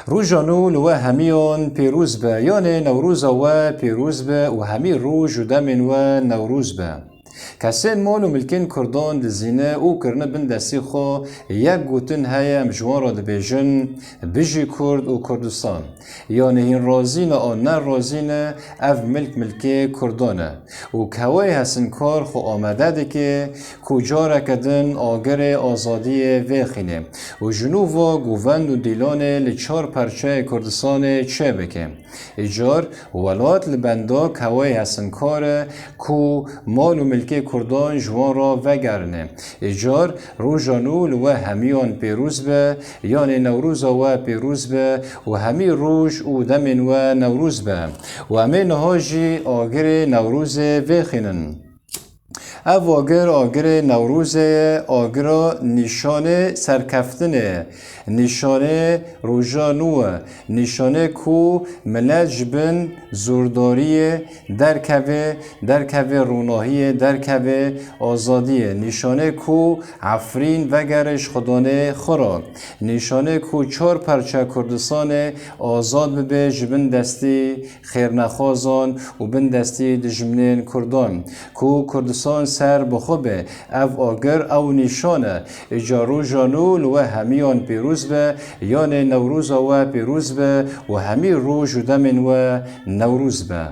روجانو و همیان پیروز به یعنی نوروز و پیروز به و همی روج و دمن و نوروز به کسین مال و ملکین کردان دزینه او کرنه بن دستی خو یک گوتن های امجوان را دبیجن بجی کرد و کردستان یعنی این رازین آن نه رازین اف ملکی کردانه و کوای حسن کار خو آمده ده که کجا کدن آگر آزادی ویخینه و جنوب و گووند و دیلانه لچار پرچه کردستان چه بکه ایجار ولات لبندا کوای حسن کار کو مال و ملکی کردان جوان را وگرنه ایجار روزانول و همیان پیروز به یعنی نوروز و پیروز به و همی روز و دمن و نوروز به و همی نهاجی آگر نوروز وخینن او آگر نوروز آگر نشانه سرکفتنه نشانه روزانوه نشانه کو ملت جبن زورداری درکوه روناهی درکوه آزادیه نشانه کو عفرین وگرش خدانه خورا نشانه کو چار پرچه کردستان آزاد ببه جبن دستی خیرنخوازان و بن دستی دجمنین کردان کو کردستان سر بخوبه او آگر او نشانه اجارو جانول و همیان پیروز به یعنی نوروز و پیروز به و همی روز و دمن و نوروز به